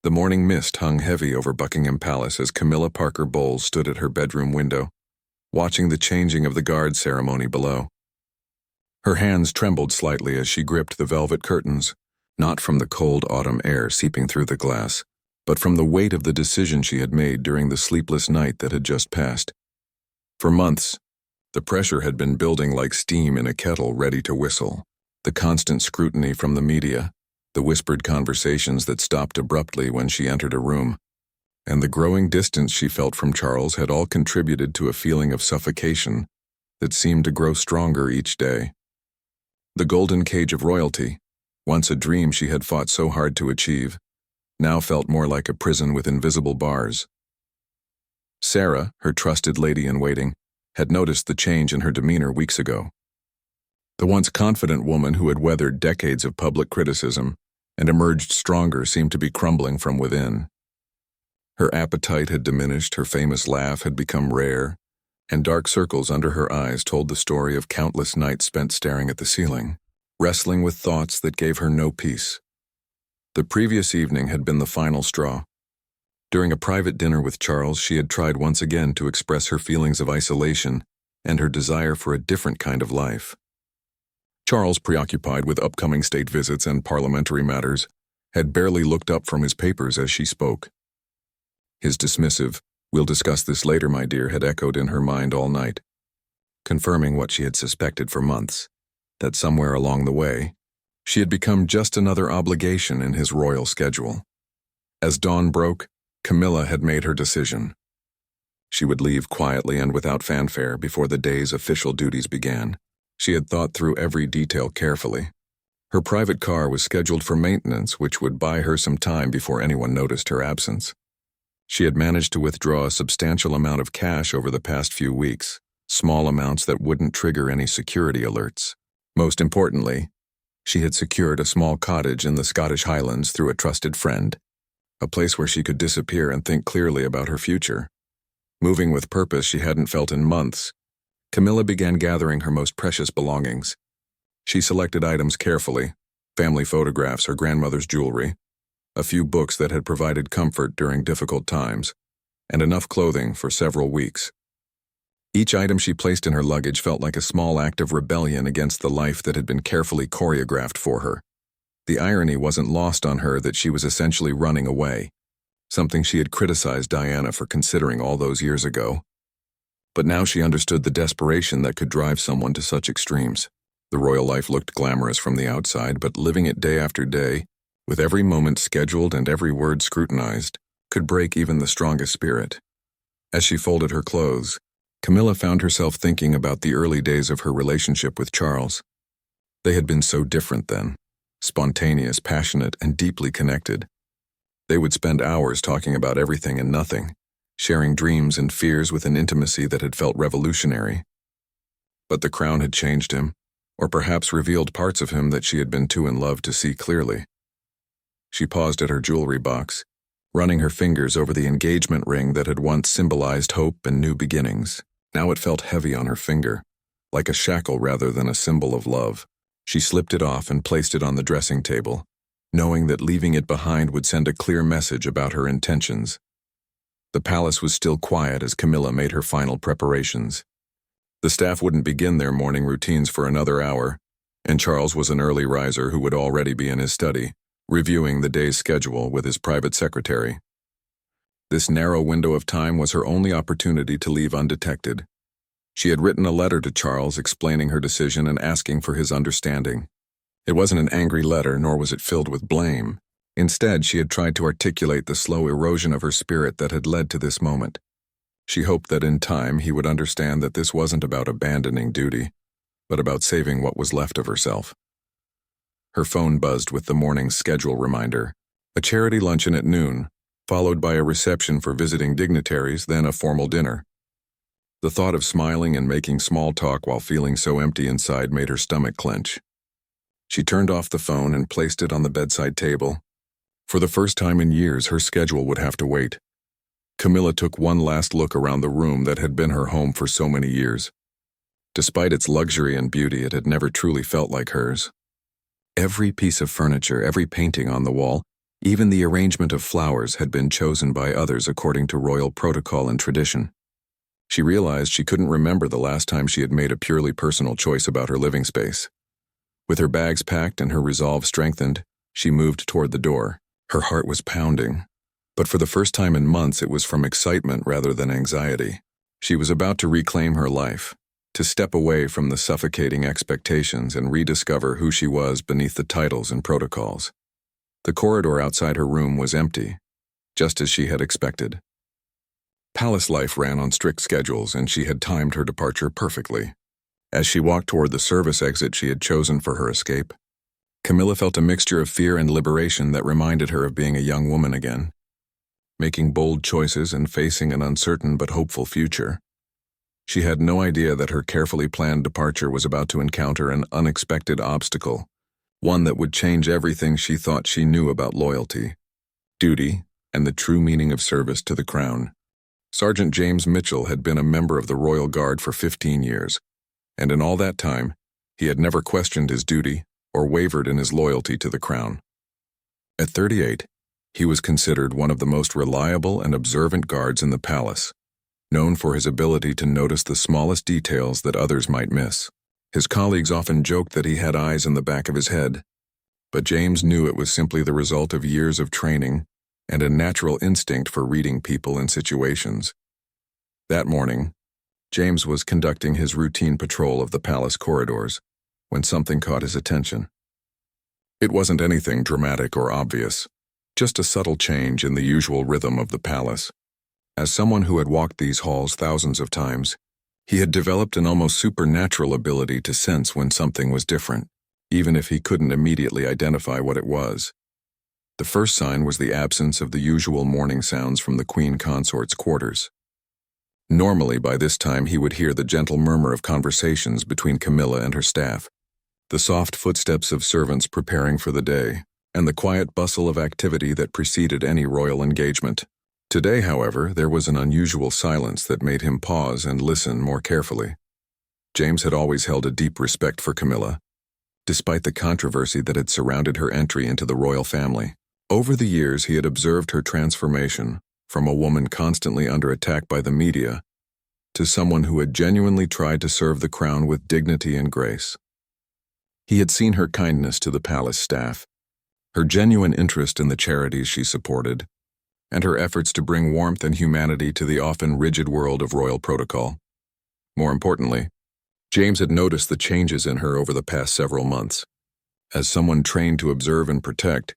The morning mist hung heavy over Buckingham Palace as Camilla Parker Bowles stood at her bedroom window, watching the changing of the guard ceremony below. Her hands trembled slightly as she gripped the velvet curtains, not from the cold autumn air seeping through the glass, but from the weight of the decision she had made during the sleepless night that had just passed. For months, the pressure had been building like steam in a kettle ready to whistle. The constant scrutiny from the media, the whispered conversations that stopped abruptly when she entered a room, and the growing distance she felt from Charles had all contributed to a feeling of suffocation that seemed to grow stronger each day. The golden cage of royalty, once a dream she had fought so hard to achieve, now felt more like a prison with invisible bars. Sarah, her trusted lady-in-waiting, had noticed the change in her demeanor weeks ago. The once confident woman who had weathered decades of public criticism and emerged stronger seemed to be crumbling from within. Her appetite had diminished, her famous laugh had become rare, and dark circles under her eyes told the story of countless nights spent staring at the ceiling, wrestling with thoughts that gave her no peace. The previous evening had been the final straw. During a private dinner with Charles, she had tried once again to express her feelings of isolation and her desire for a different kind of life. Charles, preoccupied with upcoming state visits and parliamentary matters, had barely looked up from his papers as she spoke. His dismissive, "We'll discuss this later, my dear," had echoed in her mind all night, confirming what she had suspected for months, that somewhere along the way, she had become just another obligation in his royal schedule. As dawn broke, Camilla had made her decision. She would leave quietly and without fanfare before the day's official duties began. She had thought through every detail carefully. Her private car was scheduled for maintenance, which would buy her some time before anyone noticed her absence. She had managed to withdraw a substantial amount of cash over the past few weeks, small amounts that wouldn't trigger any security alerts. Most importantly, she had secured a small cottage in the Scottish Highlands through a trusted friend, a place where she could disappear and think clearly about her future. Moving with purpose she hadn't felt in months, Camilla began gathering her most precious belongings. She selected items carefully: family photographs, her grandmother's jewelry, a few books that had provided comfort during difficult times, and enough clothing for several weeks. Each item she placed in her luggage felt like a small act of rebellion against the life that had been carefully choreographed for her. The irony wasn't lost on her that she was essentially running away, something she had criticized Diana for considering all those years ago. But now she understood the desperation that could drive someone to such extremes. The royal life looked glamorous from the outside, but living it day after day, with every moment scheduled and every word scrutinized, could break even the strongest spirit. As she folded her clothes, Camilla found herself thinking about the early days of her relationship with Charles. They had been so different then, spontaneous, passionate, and deeply connected. They would spend hours talking about everything and nothing, sharing dreams and fears with an intimacy that had felt revolutionary. But the crown had changed him, or perhaps revealed parts of him that she had been too in love to see clearly. She paused at her jewelry box, running her fingers over the engagement ring that had once symbolized hope and new beginnings. Now it felt heavy on her finger, like a shackle rather than a symbol of love. She slipped it off and placed it on the dressing table, knowing that leaving it behind would send a clear message about her intentions. The palace was still quiet as Camilla made her final preparations. The staff wouldn't begin their morning routines for another hour, and Charles was an early riser who would already be in his study, reviewing the day's schedule with his private secretary. This narrow window of time was her only opportunity to leave undetected. She had written a letter to Charles explaining her decision and asking for his understanding. It wasn't an angry letter, nor was it filled with blame. Instead, she had tried to articulate the slow erosion of her spirit that had led to this moment. She hoped that in time he would understand that this wasn't about abandoning duty, but about saving what was left of herself. Her phone buzzed with the morning's schedule reminder: a charity luncheon at noon, followed by a reception for visiting dignitaries, then a formal dinner. The thought of smiling and making small talk while feeling so empty inside made her stomach clench. She turned off the phone and placed it on the bedside table. For the first time in years, her schedule would have to wait. Camilla took one last look around the room that had been her home for so many years. Despite its luxury and beauty, it had never truly felt like hers. Every piece of furniture, every painting on the wall, Even the arrangement of flowers had been chosen by others according to royal protocol and tradition. She realized she couldn't remember the last time she had made a purely personal choice about her living space. With her bags packed and her resolve strengthened, she moved toward the door. Her heart was pounding, but for the first time in months it was from excitement rather than anxiety. She was about to reclaim her life, to step away from the suffocating expectations and rediscover who she was beneath the titles and protocols. The corridor outside her room was empty, just as she had expected. Palace life ran on strict schedules, and she had timed her departure perfectly. As she walked toward the service exit she had chosen for her escape, Camilla felt a mixture of fear and liberation that reminded her of being a young woman again, making bold choices and facing an uncertain but hopeful future. She had no idea that her carefully planned departure was about to encounter an unexpected obstacle, one that would change everything she thought she knew about loyalty, duty, and the true meaning of service to the crown. Sergeant James Mitchell had been a member of the Royal Guard for 15 years, and in all that time, he had never questioned his duty or wavered in his loyalty to the crown. At 38, he was considered one of the most reliable and observant guards in the palace, known for his ability to notice the smallest details that others might miss. His colleagues often joked that he had eyes in the back of his head, but James knew it was simply the result of years of training and a natural instinct for reading people and situations. That morning, James was conducting his routine patrol of the palace corridors when something caught his attention. It wasn't anything dramatic or obvious, just a subtle change in the usual rhythm of the palace. As someone who had walked these halls thousands of times, he had developed an almost supernatural ability to sense when something was different, even if he couldn't immediately identify what it was. The first sign was the absence of the usual morning sounds from the Queen Consort's quarters. Normally, by this time, he would hear the gentle murmur of conversations between Camilla and her staff, the soft footsteps of servants preparing for the day, and the quiet bustle of activity that preceded any royal engagement. Today, however, there was an unusual silence that made him pause and listen more carefully. James had always held a deep respect for Camilla, despite the controversy that had surrounded her entry into the royal family. Over the years, he had observed her transformation from a woman constantly under attack by the media to someone who had genuinely tried to serve the crown with dignity and grace. He had seen her kindness to the palace staff, her genuine interest in the charities she supported, and her efforts to bring warmth and humanity to the often rigid world of royal protocol. More importantly, James had noticed the changes in her over the past several months. As someone trained to observe and protect,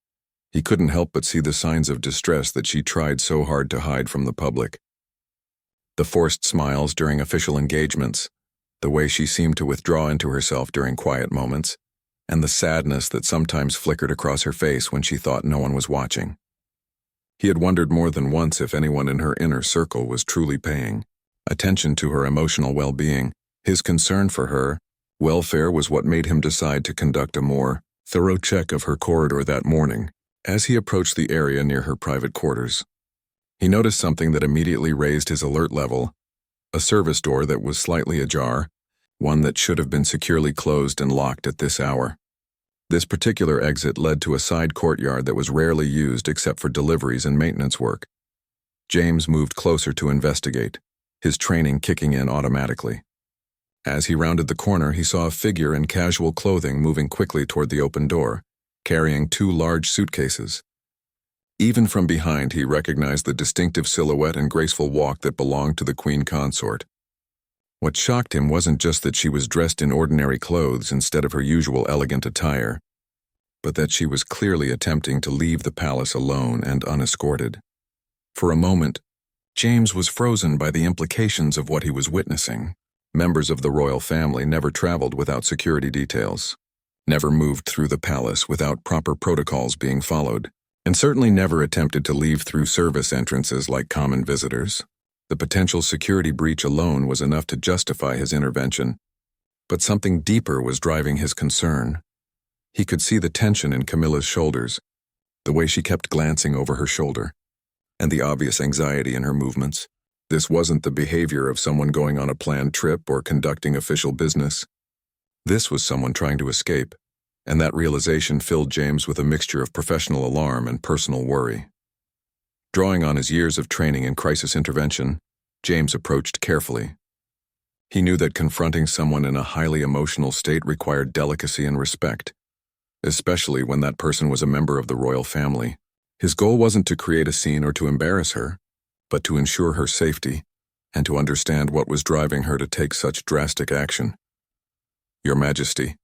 he couldn't help but see the signs of distress that she tried so hard to hide from the public. The forced smiles during official engagements, the way she seemed to withdraw into herself during quiet moments, and the sadness that sometimes flickered across her face when she thought no one was watching. He had wondered more than once if anyone in her inner circle was truly paying attention to her emotional well-being. His concern for her welfare was what made him decide to conduct a more thorough check of her corridor that morning. As he approached the area near her private quarters, he noticed something that immediately raised his alert level: a service door that was slightly ajar, one that should have been securely closed and locked at this hour. This particular exit led to a side courtyard that was rarely used except for deliveries and maintenance work. James moved closer to investigate, his training kicking in automatically. As he rounded the corner, he saw a figure in casual clothing moving quickly toward the open door, carrying 2 large suitcases. Even from behind, he recognized the distinctive silhouette and graceful walk that belonged to the Queen Consort. What shocked him wasn't just that she was dressed in ordinary clothes instead of her usual elegant attire, but that she was clearly attempting to leave the palace alone and unescorted. For a moment, James was frozen by the implications of what he was witnessing. Members of the royal family never traveled without security details, never moved through the palace without proper protocols being followed, and certainly never attempted to leave through service entrances like common visitors. The potential security breach alone was enough to justify his intervention, but something deeper was driving his concern. He could see the tension in Camilla's shoulders, the way she kept glancing over her shoulder, and the obvious anxiety in her movements. This wasn't the behavior of someone going on a planned trip or conducting official business. This was someone trying to escape, and that realization filled James with a mixture of professional alarm and personal worry. Drawing on his years of training in crisis intervention, James approached carefully. He knew that confronting someone in a highly emotional state required delicacy and respect, especially when that person was a member of the royal family. His goal wasn't to create a scene or to embarrass her, but to ensure her safety and to understand what was driving her to take such drastic action. "Your Majesty,"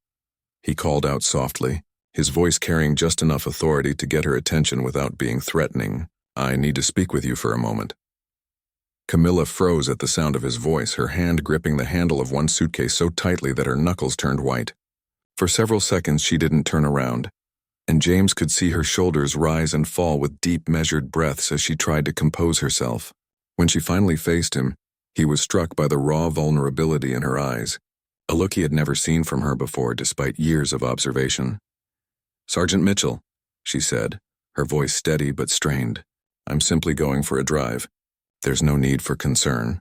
he called out softly, his voice carrying just enough authority to get her attention without being threatening. "I need to speak with you for a moment." Camilla froze at the sound of his voice, her hand gripping the handle of one suitcase so tightly that her knuckles turned white. For several seconds she didn't turn around, and James could see her shoulders rise and fall with deep, measured breaths as she tried to compose herself. When she finally faced him, he was struck by the raw vulnerability in her eyes, a look he had never seen from her before despite years of observation. "Sergeant Mitchell," she said, her voice steady but strained. "I'm simply going for a drive. There's no need for concern."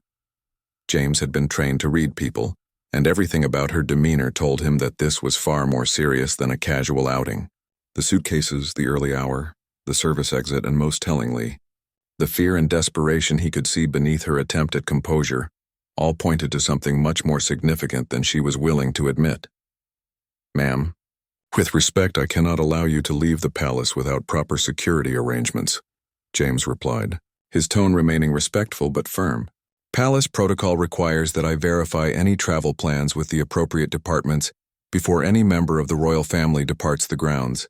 James had been trained to read people, and everything about her demeanor told him that this was far more serious than a casual outing. The suitcases, the early hour, the service exit, and most tellingly, the fear and desperation he could see beneath her attempt at composure, all pointed to something much more significant than she was willing to admit. "Ma'am, with respect, I cannot allow you to leave the palace without proper security arrangements," James replied, his tone remaining respectful but firm. "Palace protocol requires that I verify any travel plans with the appropriate departments before any member of the royal family departs the grounds."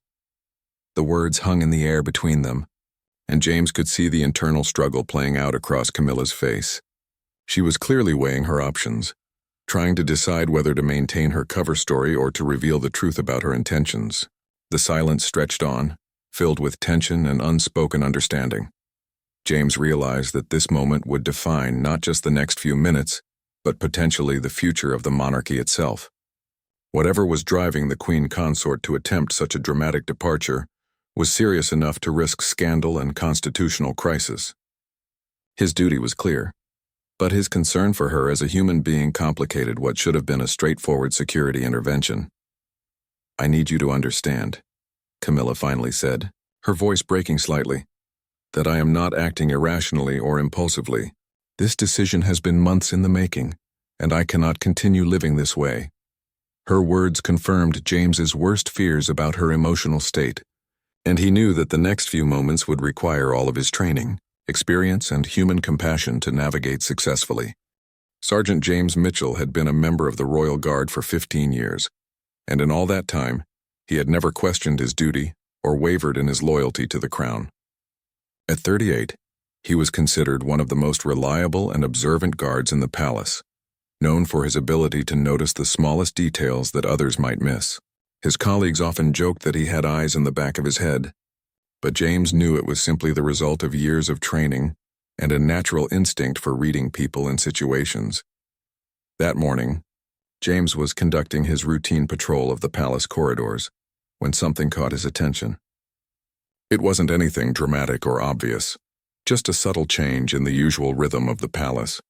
The words hung in the air between them, and James could see the internal struggle playing out across Camilla's face. She was clearly weighing her options, trying to decide whether to maintain her cover story or to reveal the truth about her intentions. The silence stretched on, filled with tension and unspoken understanding. James realized that this moment would define not just the next few minutes, but potentially the future of the monarchy itself. Whatever was driving the queen consort to attempt such a dramatic departure was serious enough to risk scandal and constitutional crisis. His duty was clear, but his concern for her as a human being complicated what should have been a straightforward security intervention. "I need you to understand," Camilla finally said, her voice breaking slightly, "that I am not acting irrationally or impulsively. This decision has been months in the making, and I cannot continue living this way." Her words confirmed James's worst fears about her emotional state, and he knew that the next few moments would require all of his training, experience, and human compassion to navigate successfully. Sergeant James Mitchell had been a member of the Royal Guard for 15 years, and in all that time, he had never questioned his duty or wavered in his loyalty to the crown. At 38, he was considered one of the most reliable and observant guards in the palace, known for his ability to notice the smallest details that others might miss. His colleagues often joked that he had eyes in the back of his head, but James knew it was simply the result of years of training and a natural instinct for reading people and situations. That morning, James was conducting his routine patrol of the palace corridors when something caught his attention. It wasn't anything dramatic or obvious, just a subtle change in the usual rhythm of the palace.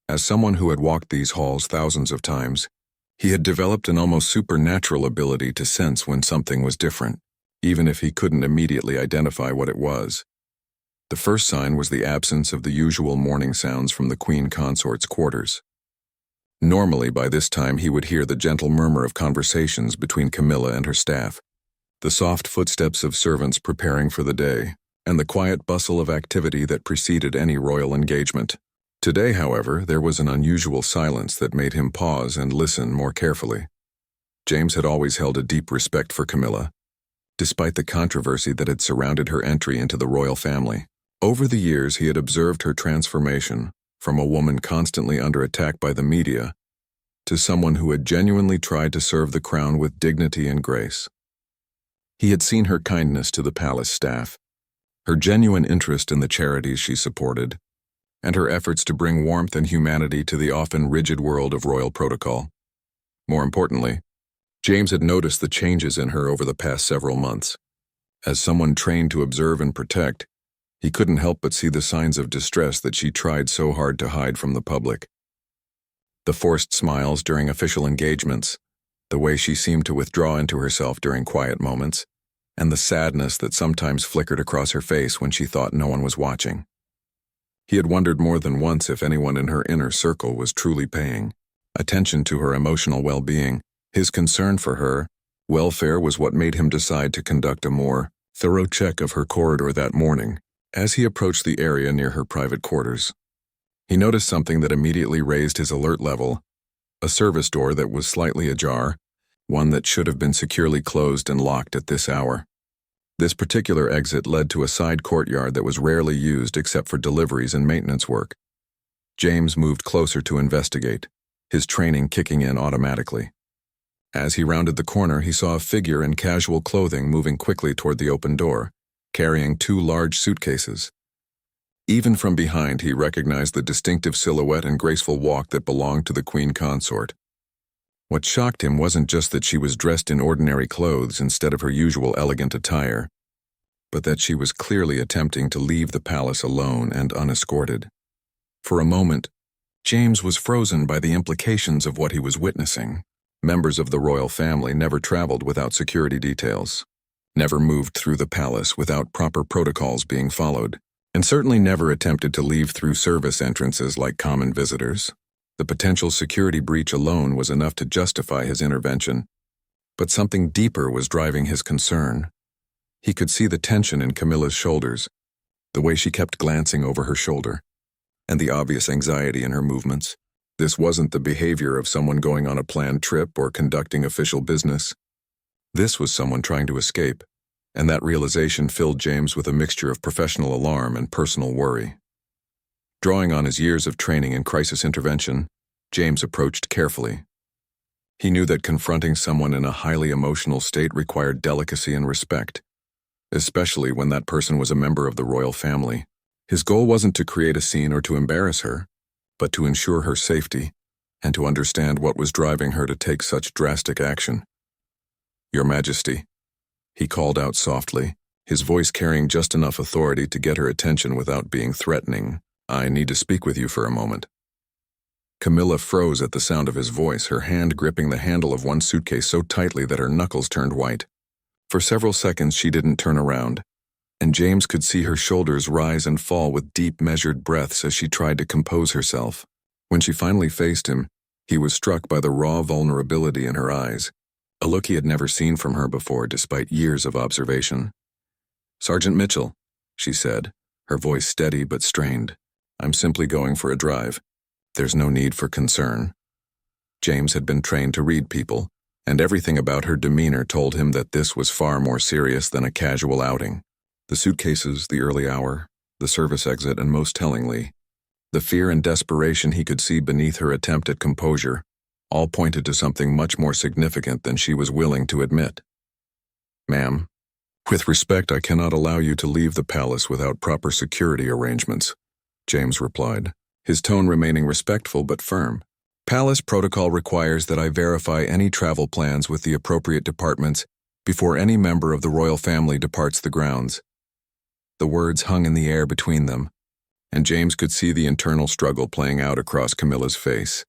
As someone who had walked these halls thousands of times, he had developed an almost supernatural ability to sense when something was different, even if he couldn't immediately identify what it was. The first sign was the absence of the usual morning sounds from the queen consort's quarters. Normally, by this time, he would hear the gentle murmur of conversations between Camilla and her staff, the soft footsteps of servants preparing for the day, and the quiet bustle of activity that preceded any royal engagement. Today, however, there was an unusual silence that made him pause and listen more carefully. James had always held a deep respect for Camilla, despite the controversy that had surrounded her entry into the royal family. Over the years, he had observed her transformation from a woman constantly under attack by the media to someone who had genuinely tried to serve the crown with dignity and grace. He had seen her kindness to the palace staff, her genuine interest in the charities she supported, and her efforts to bring warmth and humanity to the often rigid world of royal protocol. More importantly, James had noticed the changes in her over the past several months. As someone trained to observe and protect, he couldn't help but see the signs of distress that she tried so hard to hide from the public. The forced smiles during official engagements, the way she seemed to withdraw into herself during quiet moments, and the sadness that sometimes flickered across her face when she thought no one was watching. He had wondered more than once if anyone in her inner circle was truly paying attention to her emotional well-being. His concern for her welfare was what made him decide to conduct a more thorough check of her corridor that morning. As he approached the area near her private quarters, he noticed something that immediately raised his alert level: a service door that was slightly ajar, one that should have been securely closed and locked at this hour. This particular exit led to a side courtyard that was rarely used except for deliveries and maintenance work. James moved closer to investigate, his training kicking in automatically. As he rounded the corner, he saw a figure in casual clothing moving quickly toward the open door, carrying 2 large suitcases. Even from behind, he recognized the distinctive silhouette and graceful walk that belonged to the queen consort. What shocked him wasn't just that she was dressed in ordinary clothes instead of her usual elegant attire, but that she was clearly attempting to leave the palace alone and unescorted. For a moment, James was frozen by the implications of what he was witnessing. Members of the royal family never traveled without security details, never moved through the palace without proper protocols being followed, and certainly never attempted to leave through service entrances like common visitors. The potential security breach alone was enough to justify his intervention, but something deeper was driving his concern. He could see the tension in Camilla's shoulders, the way she kept glancing over her shoulder, and the obvious anxiety in her movements. This wasn't the behavior of someone going on a planned trip or conducting official business. This was someone trying to escape, and that realization filled James with a mixture of professional alarm and personal worry. Drawing on his years of training in crisis intervention, James approached carefully. He knew that confronting someone in a highly emotional state required delicacy and respect, especially when that person was a member of the royal family. His goal wasn't to create a scene or to embarrass her, but to ensure her safety and to understand what was driving her to take such drastic action. "Your Majesty," he called out softly, his voice carrying just enough authority to get her attention without being threatening. "I need to speak with you for a moment." Camilla froze at the sound of his voice, her hand gripping the handle of one suitcase so tightly that her knuckles turned white. For several seconds she didn't turn around, and James could see her shoulders rise and fall with deep, measured breaths as she tried to compose herself. When she finally faced him, he was struck by the raw vulnerability in her eyes, a look he had never seen from her before despite years of observation. "Sergeant Mitchell," she said, her voice steady but strained. "I'm simply going for a drive. There's no need for concern." James had been trained to read people, and everything about her demeanor told him that this was far more serious than a casual outing. The suitcases, the early hour, the service exit, and most tellingly, the fear and desperation he could see beneath her attempt at composure, all pointed to something much more significant than she was willing to admit. "Ma'am, with respect, I cannot allow you to leave the palace without proper security arrangements," James replied, his tone remaining respectful but firm. "Palace protocol requires that I verify any travel plans with the appropriate departments before any member of the royal family departs the grounds." The words hung in the air between them, and James could see the internal struggle playing out across Camilla's face.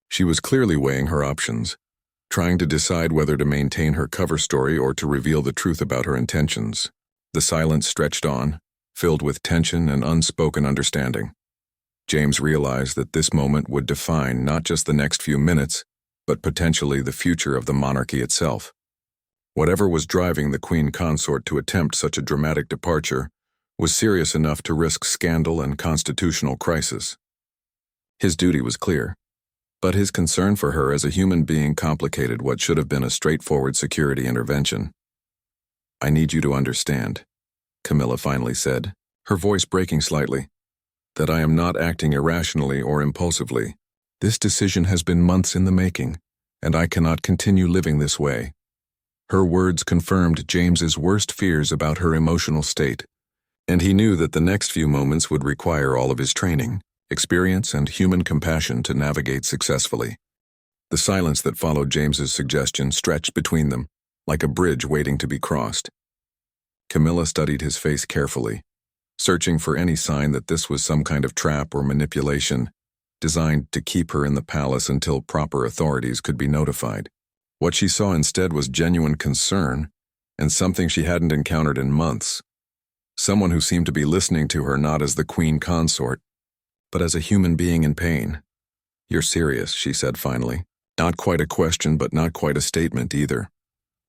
She was clearly weighing her options, trying to decide whether to maintain her cover story or to reveal the truth about her intentions. The silence stretched on, filled with tension and unspoken understanding. James realized that this moment would define not just the next few minutes, but potentially the future of the monarchy itself. Whatever was driving the queen consort to attempt such a dramatic departure was serious enough to risk scandal and constitutional crisis. His duty was clear, but his concern for her as a human being complicated what should have been a straightforward security intervention. "I need you to understand," Camilla finally said, her voice breaking slightly, "that I am not acting irrationally or impulsively. This decision has been months in the making, and I cannot continue living this way." Her words confirmed James's worst fears about her emotional state, and he knew that the next few moments would require all of his training, experience, and human compassion to navigate successfully. The silence that followed James's suggestion stretched between them, like a bridge waiting to be crossed. Camilla studied his face carefully, searching for any sign that this was some kind of trap or manipulation designed to keep her in the palace until proper authorities could be notified. What she saw instead was genuine concern, and something she hadn't encountered in months. Someone who seemed to be listening to her not as the queen consort, but as a human being in pain. "You're serious," she said finally. Not quite a question, but not quite a statement either.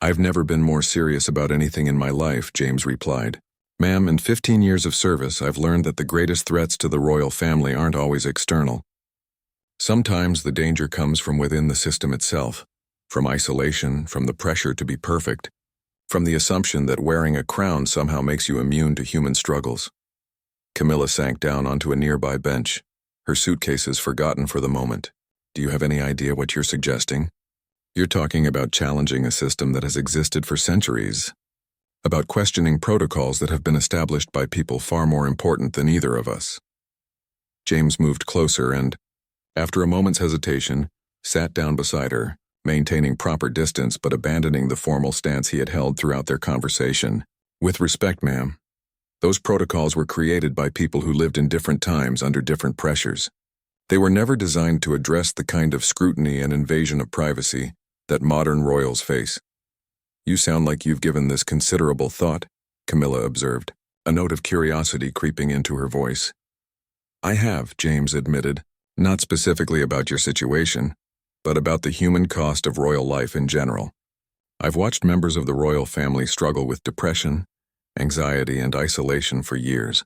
"I've never been more serious about anything in my life," James replied. "Ma'am, in 15 years of service, I've learned that the greatest threats to the royal family aren't always external. Sometimes the danger comes from within the system itself, from isolation, from the pressure to be perfect, from the assumption that wearing a crown somehow makes you immune to human struggles." Camilla sank down onto a nearby bench, her suitcases forgotten for the moment. "Do you have any idea what you're suggesting?" "You're talking about challenging a system that has existed for centuries, about questioning protocols that have been established by people far more important than either of us." James moved closer and, after a moment's hesitation, sat down beside her, maintaining proper distance but abandoning the formal stance he had held throughout their conversation. "With respect, ma'am, those protocols were created by people who lived in different times under different pressures. They were never designed to address the kind of scrutiny and invasion of privacy that modern royals face." "You sound like you've given this considerable thought," Camilla observed, a note of curiosity creeping into her voice. "I have," James admitted, "not specifically about your situation, but about the human cost of royal life in general. I've watched members of the royal family struggle with depression, anxiety, and isolation for years.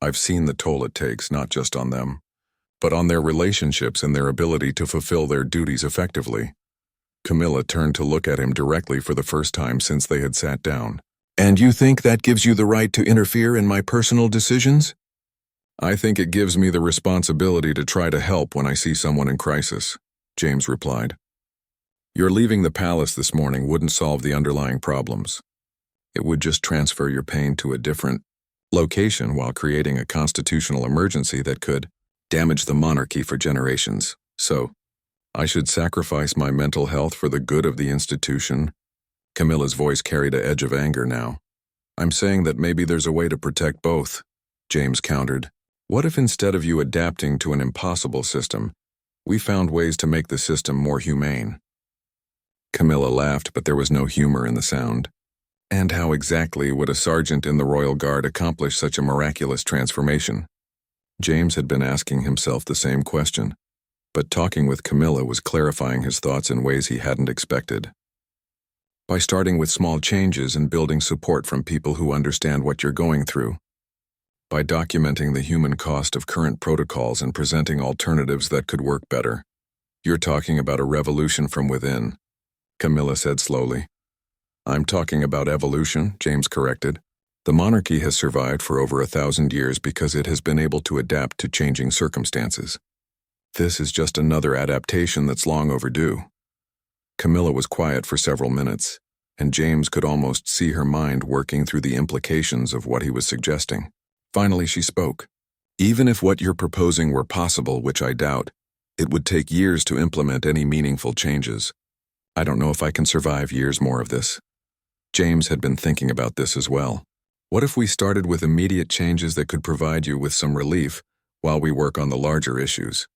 I've seen the toll it takes not just on them, but on their relationships and their ability to fulfill their duties effectively." Camilla turned to look at him directly for the first time since they had sat down. "And you think that gives you the right to interfere in my personal decisions?" "I think it gives me the responsibility to try to help when I see someone in crisis," James replied. "Your leaving the palace this morning wouldn't solve the underlying problems. It would just transfer your pain to a different location while creating a constitutional emergency that could damage the monarchy for generations. So, I should sacrifice my mental health for the good of the institution?" Camilla's voice carried an edge of anger now. "I'm saying that maybe there's a way to protect both," James countered. "What if instead of you adapting to an impossible system, we found ways to make the system more humane?" Camilla laughed, but there was no humor in the sound. "And how exactly would a sergeant in the Royal Guard accomplish such a miraculous transformation?" James had been asking himself the same question, but talking with Camilla was clarifying his thoughts in ways he hadn't expected. "By starting with small changes and building support from people who understand what you're going through. By documenting the human cost of current protocols and presenting alternatives that could work better." "You're talking about a revolution from within," Camilla said slowly. "I'm talking about evolution," James corrected. "The monarchy has survived for over 1,000 years because it has been able to adapt to changing circumstances. This is just another adaptation that's long overdue." Camilla was quiet for several minutes, and James could almost see her mind working through the implications of what he was suggesting. Finally she spoke. "Even if what you're proposing were possible, which I doubt, it would take years to implement any meaningful changes. I don't know if I can survive years more of this." James had been thinking about this as well. What if we started with immediate changes that could provide you with some relief while we work on the larger issues?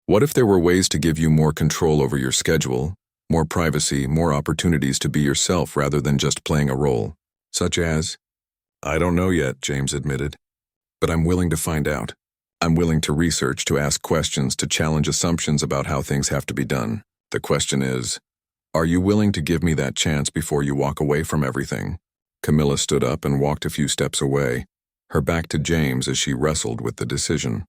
What if there were ways to give you more control over your schedule, more privacy, more opportunities to be yourself rather than just playing a role? Such as? "I don't know yet," James admitted. "But I'm willing to find out. I'm willing to research, to ask questions, to challenge assumptions about how things have to be done. The question is, are you willing to give me that chance before you walk away from everything?" Camilla stood up and walked a few steps away, her back to James as she wrestled with the decision.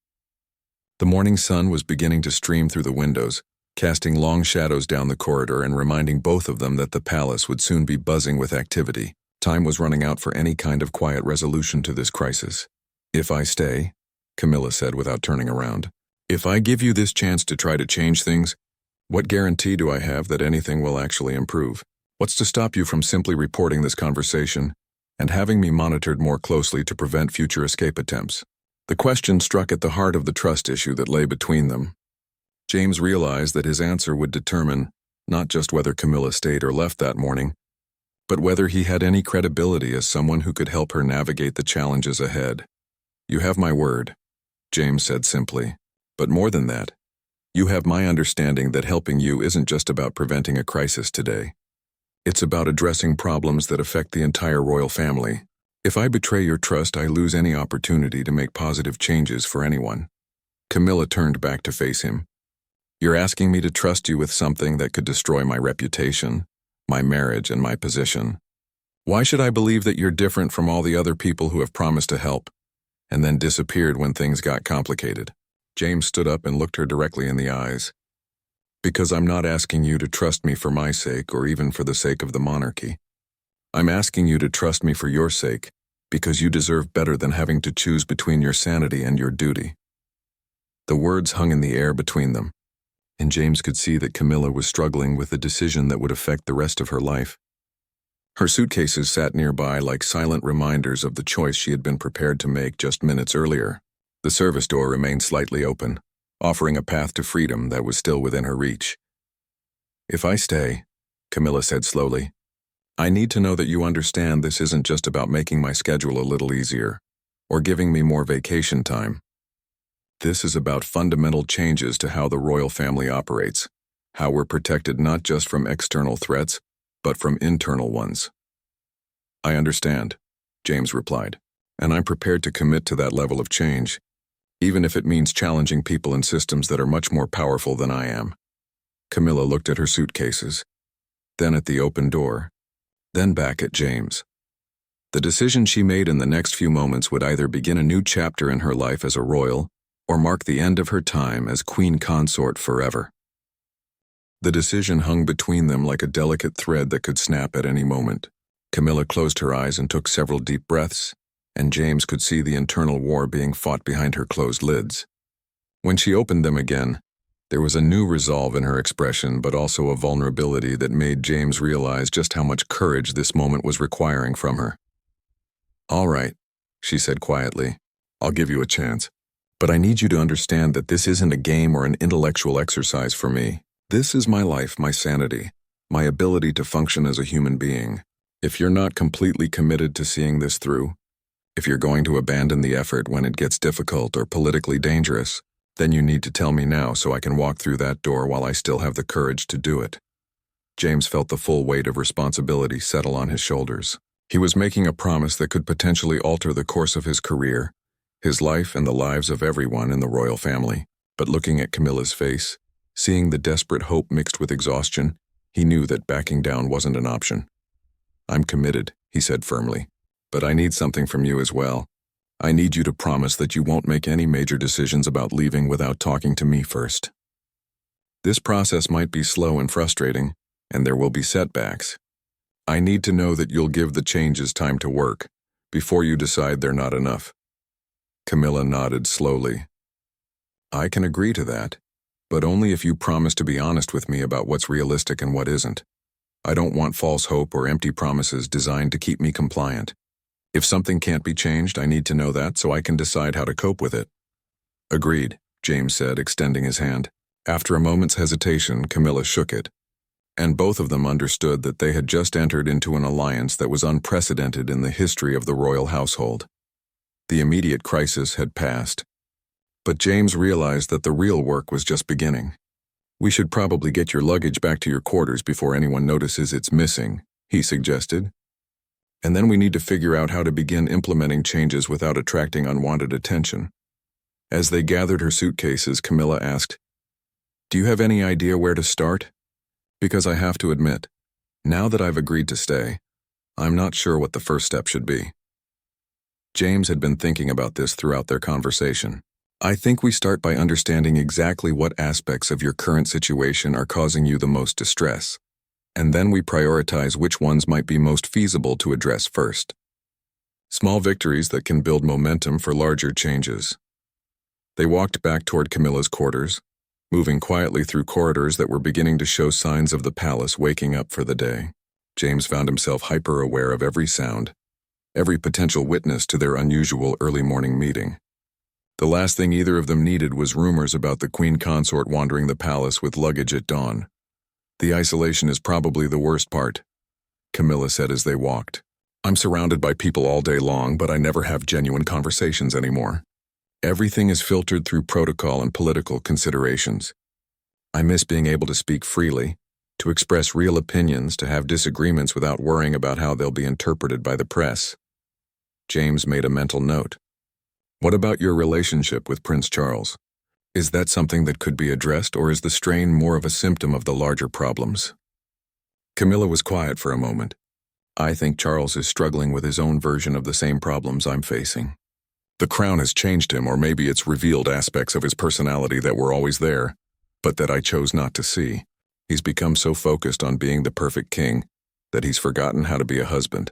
The morning sun was beginning to stream through the windows, casting long shadows down the corridor and reminding both of them that the palace would soon be buzzing with activity. Time was running out for any kind of quiet resolution to this crisis. "If I stay," Camilla said without turning around, "if I give you this chance to try to change things, what guarantee do I have that anything will actually improve? What's to stop you from simply reporting this conversation and having me monitored more closely to prevent future escape attempts?" The question struck at the heart of the trust issue that lay between them. James realized that his answer would determine not just whether Camilla stayed or left that morning, but whether he had any credibility as someone who could help her navigate the challenges ahead. "You have my word," James said simply. "But more than that, You have my understanding that helping you isn't just about preventing a crisis today. It's about addressing problems that affect the entire royal family. If I betray your trust, I lose any opportunity to make positive changes for anyone." Camilla turned back to face him. "You're asking me to trust you with something that could destroy my reputation, my marriage, and my position. Why should I believe that you're different from all the other people who have promised to help, and then disappeared when things got complicated?" James stood up and looked her directly in the eyes. "Because I'm not asking you to trust me for my sake or even for the sake of the monarchy. I'm asking you to trust me for your sake, because you deserve better than having to choose between your sanity and your duty." The words hung in the air between them, and James could see that Camilla was struggling with a decision that would affect the rest of her life. Her suitcases sat nearby like silent reminders of the choice she had been prepared to make just minutes earlier. The service door remained slightly open, offering a path to freedom that was still within her reach. "If I stay," Camilla said slowly, "I need to know that you understand this isn't just about making my schedule a little easier, or giving me more vacation time. This is about fundamental changes to how the royal family operates, how we're protected not just from external threats, but from internal ones." "I understand," James replied, "and I'm prepared to commit to that level of change, even if it means challenging people and systems that are much more powerful than I am." Camilla looked at her suitcases, then at the open door, then back at James. The decision she made in the next few moments would either begin a new chapter in her life as a royal or mark the end of her time as queen consort forever. The decision hung between them like a delicate thread that could snap at any moment. Camilla closed her eyes and took several deep breaths, and James could see the internal war being fought behind her closed lids. When she opened them again, there was a new resolve in her expression, but also a vulnerability that made James realize just how much courage this moment was requiring from her. "All right," she said quietly, "I'll give you a chance. But I need you to understand that this isn't a game or an intellectual exercise for me. This is my life, my sanity, my ability to function as a human being. If you're not completely committed to seeing this through, if you're going to abandon the effort when it gets difficult or politically dangerous, then you need to tell me now so I can walk through that door while I still have the courage to do it." James felt the full weight of responsibility settle on his shoulders. He was making a promise that could potentially alter the course of his career, his life, and the lives of everyone in the royal family. But looking at Camilla's face, seeing the desperate hope mixed with exhaustion, he knew that backing down wasn't an option. "I'm committed," he said firmly, "but I need something from you as well. I need you to promise that you won't make any major decisions about leaving without talking to me first. This process might be slow and frustrating, and there will be setbacks. I need to know that you'll give the changes time to work, before you decide they're not enough." Camilla nodded slowly. "I can agree to that, but only if you promise to be honest with me about what's realistic and what isn't. I don't want false hope or empty promises designed to keep me compliant. If something can't be changed, I need to know that so I can decide how to cope with it." "Agreed," James said, extending his hand. After a moment's hesitation, Camilla shook it, and both of them understood that they had just entered into an alliance that was unprecedented in the history of the royal household. The immediate crisis had passed, but James realized that the real work was just beginning. "We should probably get your luggage back to your quarters before anyone notices it's missing," he suggested. "And then we need to figure out how to begin implementing changes without attracting unwanted attention." As they gathered her suitcases, Camilla asked, "Do you have any idea where to start? Because I have to admit, now that I've agreed to stay, I'm not sure what the first step should be." James had been thinking about this throughout their conversation. "I think we start by understanding exactly what aspects of your current situation are causing you the most distress, and then we prioritize which ones might be most feasible to address first. Small victories that can build momentum for larger changes." They walked back toward Camilla's quarters, moving quietly through corridors that were beginning to show signs of the palace waking up for the day. James found himself hyper-aware of every sound, every potential witness to their unusual early morning meeting. The last thing either of them needed was rumors about the queen consort wandering the palace with luggage at dawn. "The isolation is probably the worst part," Camilla said as they walked. "I'm surrounded by people all day long, but I never have genuine conversations anymore. Everything is filtered through protocol and political considerations. I miss being able to speak freely, to express real opinions, to have disagreements without worrying about how they'll be interpreted by the press. James made a mental note. What about your relationship with Prince Charles? Is that something that could be addressed, or is the strain more of a symptom of the larger problems? Camilla was quiet for a moment. I think Charles is struggling with his own version of the same problems I'm facing. The crown has changed him, or maybe it's revealed aspects of his personality that were always there, but that I chose not to see. He's become so focused on being the perfect king that he's forgotten how to be a husband.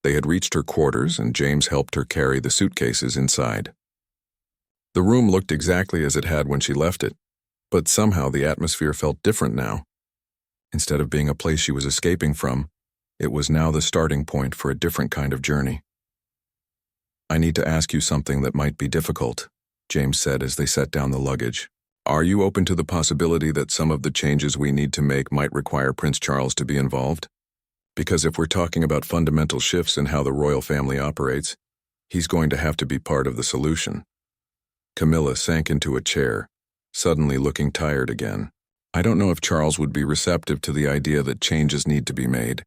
They had reached her quarters, and James helped her carry the suitcases inside. The room looked exactly as it had when she left it, but somehow the atmosphere felt different now. Instead of being a place she was escaping from, it was now the starting point for a different kind of journey. I need to ask you something that might be difficult, James said as they set down the luggage. Are you open to the possibility that some of the changes we need to make might require Prince Charles to be involved? Because if we're talking about fundamental shifts in how the royal family operates, he's going to have to be part of the solution. Camilla sank into a chair, suddenly looking tired again. I don't know if Charles would be receptive to the idea that changes need to be made.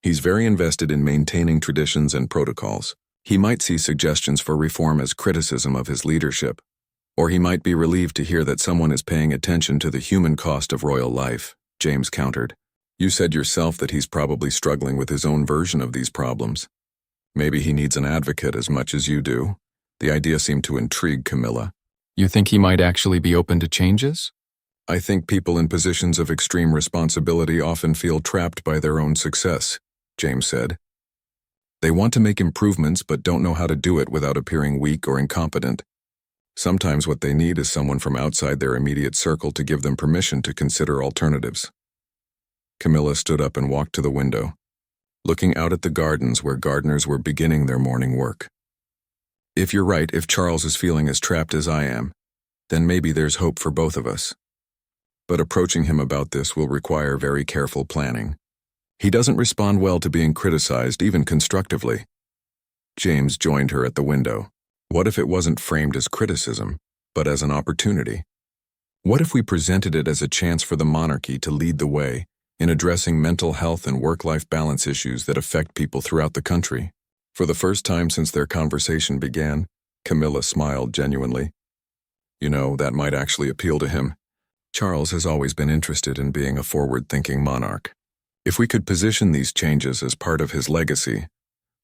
He's very invested in maintaining traditions and protocols. He might see suggestions for reform as criticism of his leadership, or he might be relieved to hear that someone is paying attention to the human cost of royal life, James countered. You said yourself that he's probably struggling with his own version of these problems. Maybe he needs an advocate as much as you do. The idea seemed to intrigue Camilla. You think he might actually be open to changes? I think people in positions of extreme responsibility often feel trapped by their own success, James said. They want to make improvements but don't know how to do it without appearing weak or incompetent. Sometimes what they need is someone from outside their immediate circle to give them permission to consider alternatives. Camilla stood up and walked to the window, looking out at the gardens where gardeners were beginning their morning work. If you're right, if Charles is feeling as trapped as I am, then maybe there's hope for both of us. But approaching him about this will require very careful planning. He doesn't respond well to being criticized, even constructively. James joined her at the window. What if it wasn't framed as criticism, but as an opportunity? What if we presented it as a chance for the monarchy to lead the way in addressing mental health and work-life balance issues that affect people throughout the country? For the first time since their conversation began, Camilla smiled genuinely. You know, that might actually appeal to him. Charles has always been interested in being a forward-thinking monarch. If we could position these changes as part of his legacy,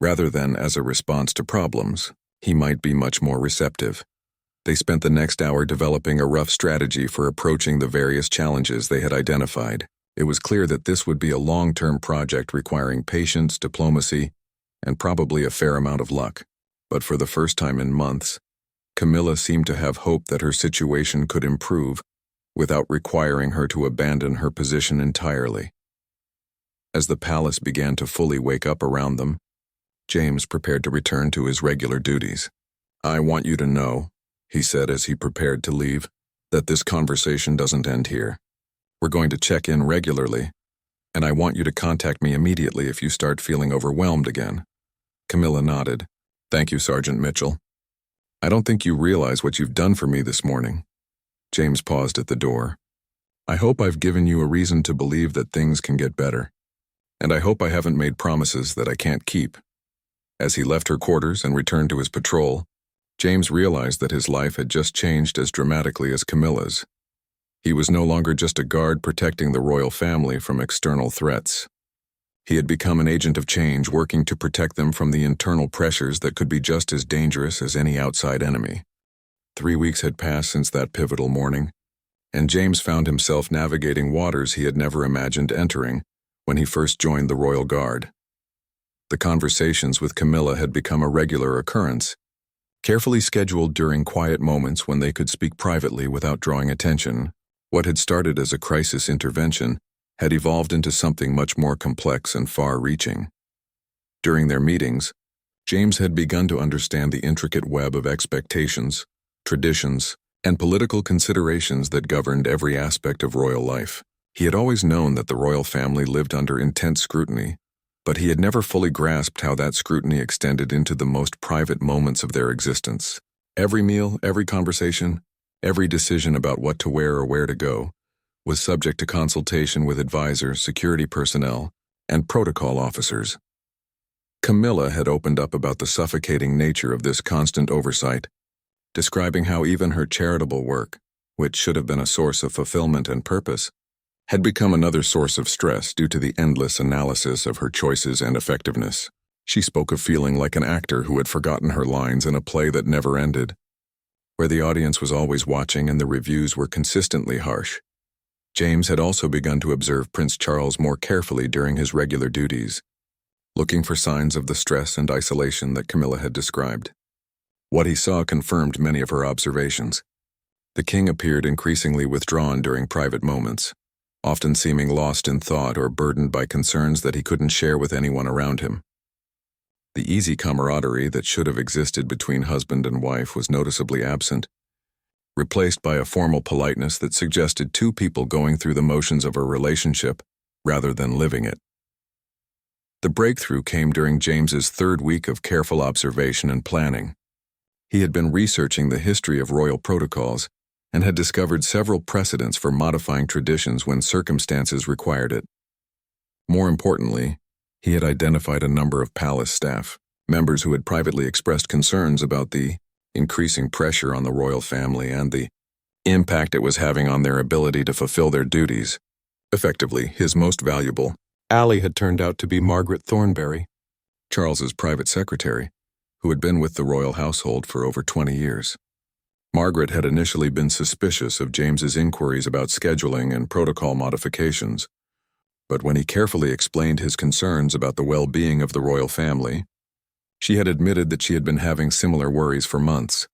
rather than as a response to problems, he might be much more receptive. They spent the next hour developing a rough strategy for approaching the various challenges they had identified. It was clear that this would be a long-term project requiring patience, diplomacy, and probably a fair amount of luck. But for the first time in months, Camilla seemed to have hope that her situation could improve without requiring her to abandon her position entirely. As the palace began to fully wake up around them, James prepared to return to his regular duties. I want you to know, he said as he prepared to leave, that this conversation doesn't end here. We're going to check in regularly, and I want you to contact me immediately if you start feeling overwhelmed again. Camilla nodded. Thank you, Sergeant Mitchell. I don't think you realize what you've done for me this morning. James paused at the door. I hope I've given you a reason to believe that things can get better. And I hope I haven't made promises that I can't keep. As he left her quarters and returned to his patrol, James realized that his life had just changed as dramatically as Camilla's. He was no longer just a guard protecting the royal family from external threats. He had become an agent of change, working to protect them from the internal pressures that could be just as dangerous as any outside enemy. 3 weeks had passed since that pivotal morning, and James found himself navigating waters he had never imagined entering when he first joined the Royal Guard. The conversations with Camilla had become a regular occurrence, carefully scheduled during quiet moments when they could speak privately without drawing attention. What had started as a crisis intervention had evolved into something much more complex and far-reaching. During their meetings, James had begun to understand the intricate web of expectations, traditions, and political considerations that governed every aspect of royal life. He had always known that the royal family lived under intense scrutiny, but he had never fully grasped how that scrutiny extended into the most private moments of their existence. Every meal, every conversation, every decision about what to wear or where to go was subject to consultation with advisors, security personnel, and protocol officers. Camilla had opened up about the suffocating nature of this constant oversight, describing how even her charitable work, which should have been a source of fulfillment and purpose, had become another source of stress due to the endless analysis of her choices and effectiveness. She spoke of feeling like an actor who had forgotten her lines in a play that never ended, where the audience was always watching and the reviews were consistently harsh. James had also begun to observe Prince Charles more carefully during his regular duties, looking for signs of the stress and isolation that Camilla had described. What he saw confirmed many of her observations. The king appeared increasingly withdrawn during private moments, often seeming lost in thought or burdened by concerns that he couldn't share with anyone around him. The easy camaraderie that should have existed between husband and wife was noticeably absent, replaced by a formal politeness that suggested two people going through the motions of a relationship rather than living it. The breakthrough came during James's third week of careful observation and planning. He had been researching the history of royal protocols and had discovered several precedents for modifying traditions when circumstances required it. More importantly, he had identified a number of palace staff, members who had privately expressed concerns about the increasing pressure on the royal family and the impact it was having on their ability to fulfill their duties. Effectively, his most valuable ally had turned out to be Margaret Thornberry, Charles's private secretary, who had been with the royal household for over 20 years. Margaret had initially been suspicious of James's inquiries about scheduling and protocol modifications, but when he carefully explained his concerns about the well-being of the royal family, she had admitted that she had been having similar worries for months.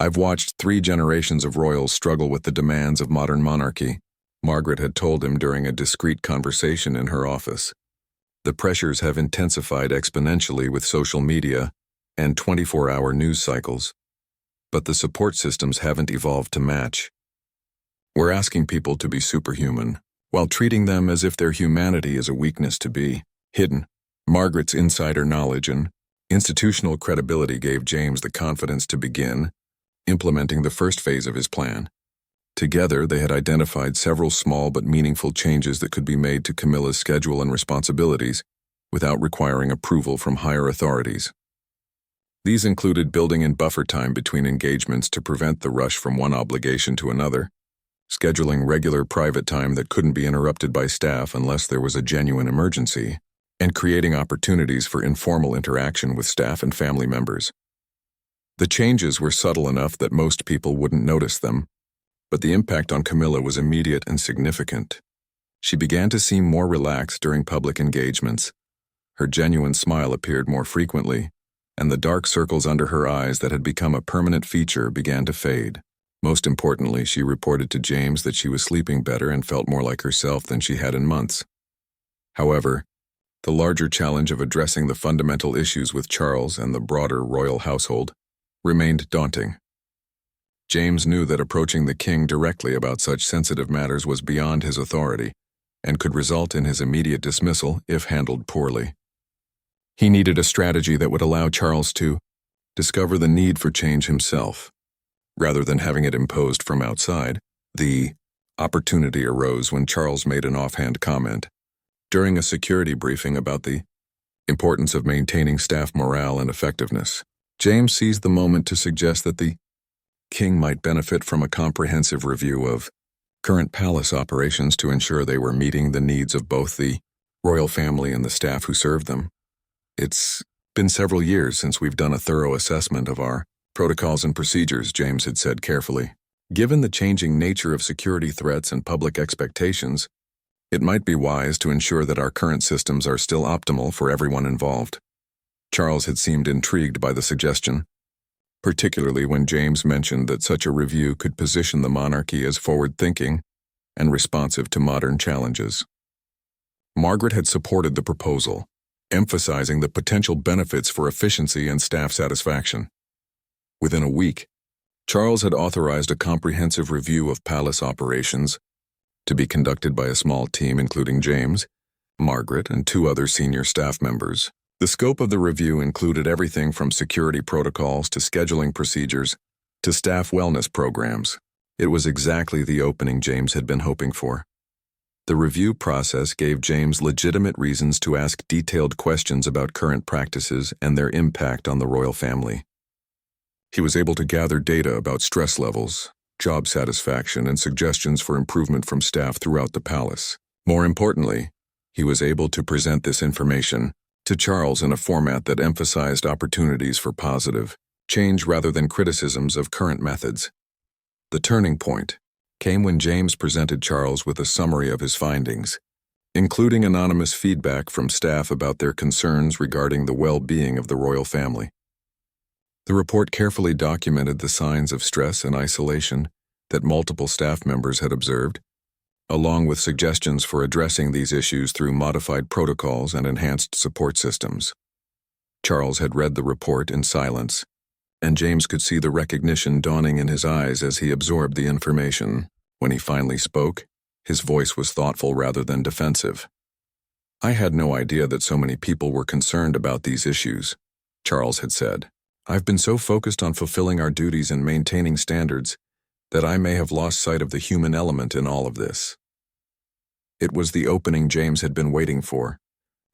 "I've watched 3 generations of royals struggle with the demands of modern monarchy," Margaret had told him during a discreet conversation in her office. "The pressures have intensified exponentially with social media and 24-hour news cycles, but the support systems haven't evolved to match. We're asking people to be superhuman, while treating them as if their humanity is a weakness to be hidden." Margaret's insider knowledge and institutional credibility gave James the confidence to begin implementing the first phase of his plan. Together, they had identified several small but meaningful changes that could be made to Camilla's schedule and responsibilities without requiring approval from higher authorities. These included building in buffer time between engagements to prevent the rush from one obligation to another, scheduling regular private time that couldn't be interrupted by staff unless there was a genuine emergency, and creating opportunities for informal interaction with staff and family members. The changes were subtle enough that most people wouldn't notice them, but the impact on Camilla was immediate and significant. She began to seem more relaxed during public engagements. Her genuine smile appeared more frequently, and the dark circles under her eyes that had become a permanent feature began to fade. Most importantly, she reported to James that she was sleeping better and felt more like herself than she had in months. However, the larger challenge of addressing the fundamental issues with Charles and the broader royal household remained daunting. James knew that approaching the king directly about such sensitive matters was beyond his authority and could result in his immediate dismissal if handled poorly. He needed a strategy that would allow Charles to discover the need for change himself, rather than having it imposed from outside. The opportunity arose when Charles made an offhand comment during a security briefing about the importance of maintaining staff morale and effectiveness. James seized the moment to suggest that the king might benefit from a comprehensive review of current palace operations to ensure they were meeting the needs of both the royal family and the staff who served them. "It's been several years since we've done a thorough assessment of our protocols and procedures," James had said carefully. "Given the changing nature of security threats and public expectations, it might be wise to ensure that our current systems are still optimal for everyone involved." Charles had seemed intrigued by the suggestion, particularly when James mentioned that such a review could position the monarchy as forward-thinking and responsive to modern challenges. Margaret had supported the proposal, emphasizing the potential benefits for efficiency and staff satisfaction. Within a week, Charles had authorized a comprehensive review of palace operations to be conducted by a small team including James, Margaret, and 2 other senior staff members. The scope of the review included everything from security protocols to scheduling procedures to staff wellness programs. It was exactly the opening James had been hoping for. The review process gave James legitimate reasons to ask detailed questions about current practices and their impact on the royal family. He was able to gather data about stress levels, job satisfaction, and suggestions for improvement from staff throughout the palace. More importantly, he was able to present this information to Charles in a format that emphasized opportunities for positive change rather than criticisms of current methods. The turning point came when James presented Charles with a summary of his findings, including anonymous feedback from staff about their concerns regarding the well-being of the royal family. The report carefully documented the signs of stress and isolation that multiple staff members had observed, along with suggestions for addressing these issues through modified protocols and enhanced support systems. Charles had read the report in silence, and James could see the recognition dawning in his eyes as he absorbed the information. When he finally spoke, his voice was thoughtful rather than defensive. "I had no idea that so many people were concerned about these issues," Charles had said. "I've been so focused on fulfilling our duties and maintaining standards that I may have lost sight of the human element in all of this." It was the opening James had been waiting for,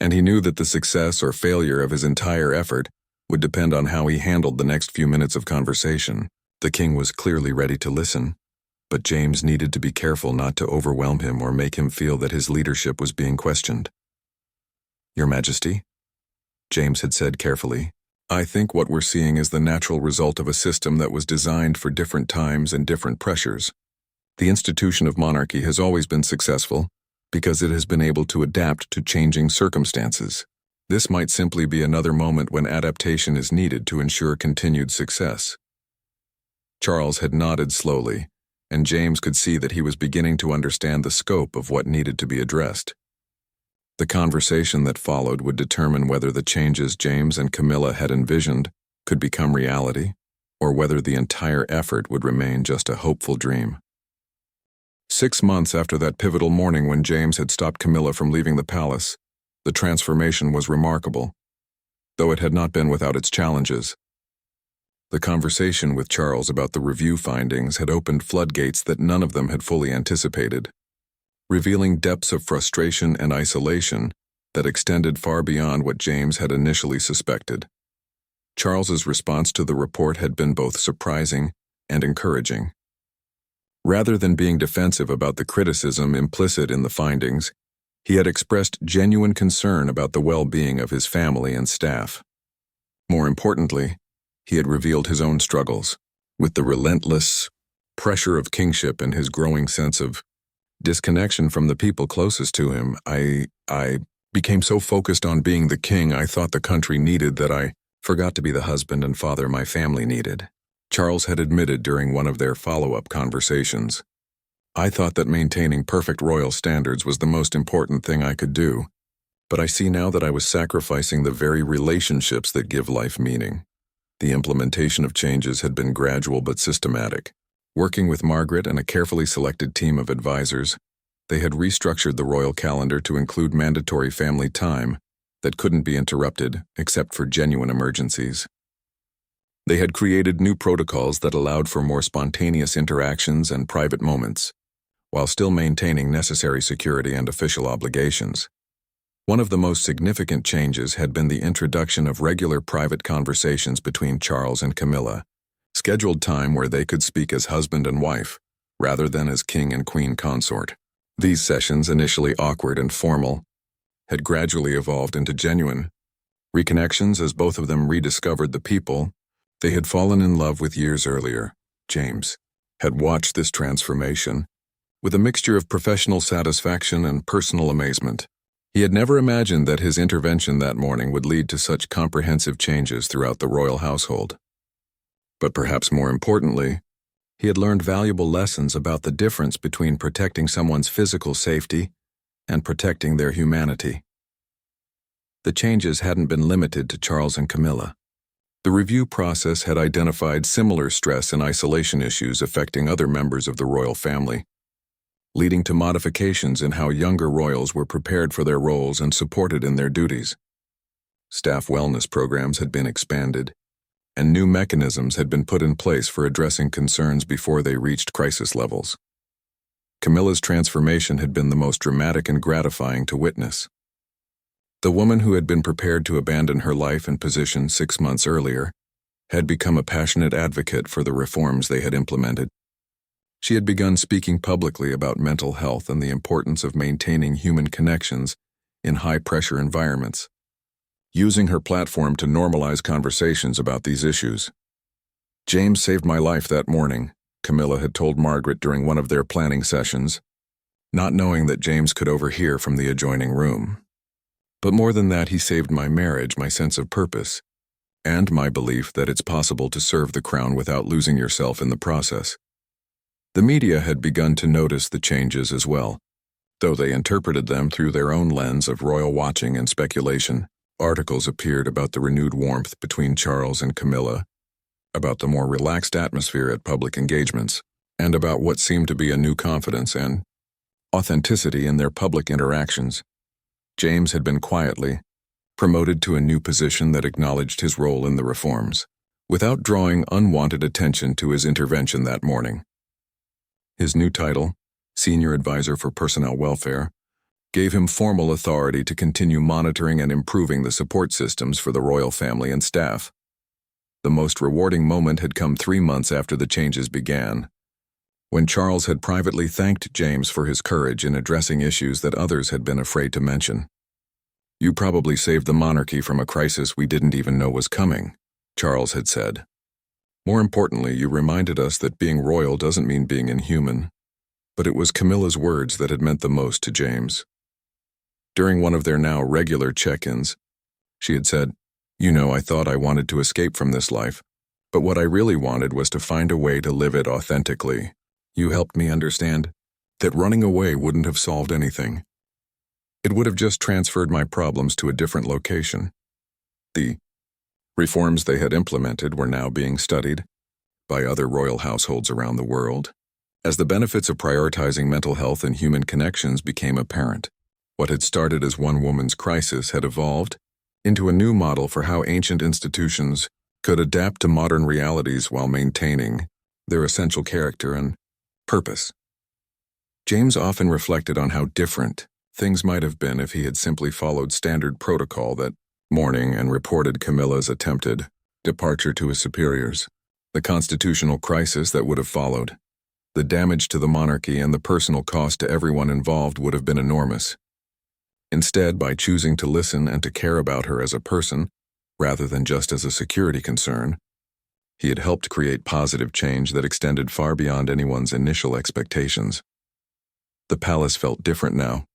and he knew that the success or failure of his entire effort would depend on how he handled the next few minutes of conversation. The king was clearly ready to listen, but James needed to be careful not to overwhelm him or make him feel that his leadership was being questioned. "Your Majesty," James had said carefully, "I think what we're seeing is the natural result of a system that was designed for different times and different pressures. The institution of monarchy has always been successful because it has been able to adapt to changing circumstances. This might simply be another moment when adaptation is needed to ensure continued success." Charles had nodded slowly, and James could see that he was beginning to understand the scope of what needed to be addressed. The conversation that followed would determine whether the changes James and Camilla had envisioned could become reality, or whether the entire effort would remain just a hopeful dream. 6 months after that pivotal morning when James had stopped Camilla from leaving the palace, the transformation was remarkable, though it had not been without its challenges. The conversation with Charles about the review findings had opened floodgates that none of them had fully anticipated, revealing depths of frustration and isolation that extended far beyond what James had initially suspected. Charles's response to the report had been both surprising and encouraging. Rather than being defensive about the criticism implicit in the findings, he had expressed genuine concern about the well-being of his family and staff. More importantly, he had revealed his own struggles. With the relentless pressure of kingship and his growing sense of disconnection from the people closest to him, I became so focused on being the king I thought the country needed that I forgot to be the husband and father my family needed, Charles had admitted during one of their follow-up conversations. "I thought that maintaining perfect royal standards was the most important thing I could do, but I see now that I was sacrificing the very relationships that give life meaning." The implementation of changes had been gradual but systematic. Working with Margaret and a carefully selected team of advisors, they had restructured the royal calendar to include mandatory family time that couldn't be interrupted except for genuine emergencies. They had created new protocols that allowed for more spontaneous interactions and private moments, while still maintaining necessary security and official obligations. One of the most significant changes had been the introduction of regular private conversations between Charles and Camilla, scheduled time where they could speak as husband and wife, rather than as king and queen consort. These sessions, initially awkward and formal, had gradually evolved into genuine reconnections as both of them rediscovered the people they had fallen in love with years earlier. James had watched this transformation with a mixture of professional satisfaction and personal amazement. He had never imagined that his intervention that morning would lead to such comprehensive changes throughout the royal household. But perhaps more importantly, he had learned valuable lessons about the difference between protecting someone's physical safety and protecting their humanity. The changes hadn't been limited to Charles and Camilla. The review process had identified similar stress and isolation issues affecting other members of the royal family, leading to modifications in how younger royals were prepared for their roles and supported in their duties. Staff wellness programs had been expanded, and new mechanisms had been put in place for addressing concerns before they reached crisis levels. Camilla's transformation had been the most dramatic and gratifying to witness. The woman who had been prepared to abandon her life and position 6 months earlier had become a passionate advocate for the reforms they had implemented. She had begun speaking publicly about mental health and the importance of maintaining human connections in high-pressure environments, using her platform to normalize conversations about these issues. "James saved my life that morning," Camilla had told Margaret during one of their planning sessions, not knowing that James could overhear from the adjoining room. "But more than that, he saved my marriage, my sense of purpose, and my belief that it's possible to serve the crown without losing yourself in the process." The media had begun to notice the changes as well, though they interpreted them through their own lens of royal watching and speculation. Articles appeared about the renewed warmth between Charles and Camilla, about the more relaxed atmosphere at public engagements, and about what seemed to be a new confidence and authenticity in their public interactions. James had been quietly promoted to a new position that acknowledged his role in the reforms, without drawing unwanted attention to his intervention that morning. His new title, Senior Advisor for Personnel Welfare, gave him formal authority to continue monitoring and improving the support systems for the royal family and staff. The most rewarding moment had come 3 months after the changes began, when Charles had privately thanked James for his courage in addressing issues that others had been afraid to mention. "You probably saved the monarchy from a crisis we didn't even know was coming," Charles had said. "More importantly, you reminded us that being royal doesn't mean being inhuman." But it was Camilla's words that had meant the most to James. During one of their now regular check-ins, she had said, I thought I wanted to escape from this life, but what I really wanted was to find a way to live it authentically. You helped me understand that running away wouldn't have solved anything. It would have just transferred my problems to a different location." The reforms they had implemented were now being studied by other royal households around the world, as the benefits of prioritizing mental health and human connections became apparent. What had started as one woman's crisis had evolved into a new model for how ancient institutions could adapt to modern realities while maintaining their essential character and purpose. James often reflected on how different things might have been if he had simply followed standard protocol that morning and reported Camilla's attempted departure to his superiors. The constitutional crisis that would have followed, the damage to the monarchy and the personal cost to everyone involved would have been enormous. Instead, by choosing to listen and to care about her as a person, rather than just as a security concern, he had helped create positive change that extended far beyond anyone's initial expectations. The palace felt different now.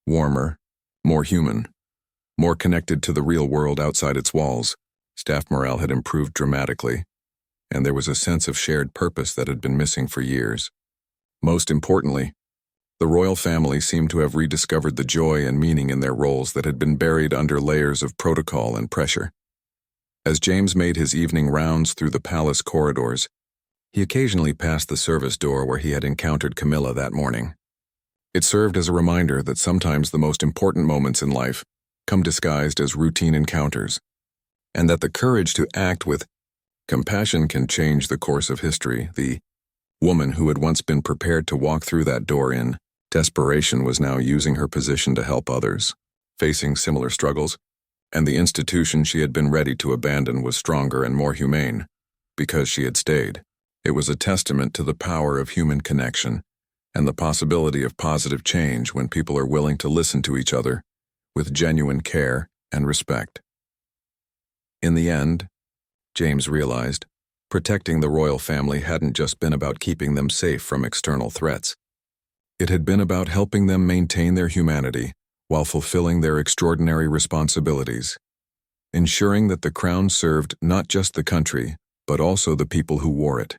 Warmer, more human, more connected to the real world outside its walls. Staff morale had improved dramatically, and there was a sense of shared purpose that had been missing for years. Most importantly, the royal family seemed to have rediscovered the joy and meaning in their roles that had been buried under layers of protocol and pressure. As James made his evening rounds through the palace corridors, he occasionally passed the service door where he had encountered Camilla that morning. It served as a reminder that sometimes the most important moments in life come disguised as routine encounters, and that the courage to act with compassion can change the course of history. The woman who had once been prepared to walk through that door in desperation was now using her position to help others facing similar struggles, and the institution she had been ready to abandon was stronger and more humane because she had stayed. It was a testament to the power of human connection and the possibility of positive change when people are willing to listen to each other with genuine care and respect. In the end, James realized, protecting the royal family hadn't just been about keeping them safe from external threats. It had been about helping them maintain their humanity while fulfilling their extraordinary responsibilities, ensuring that the crown served not just the country, but also the people who wore it.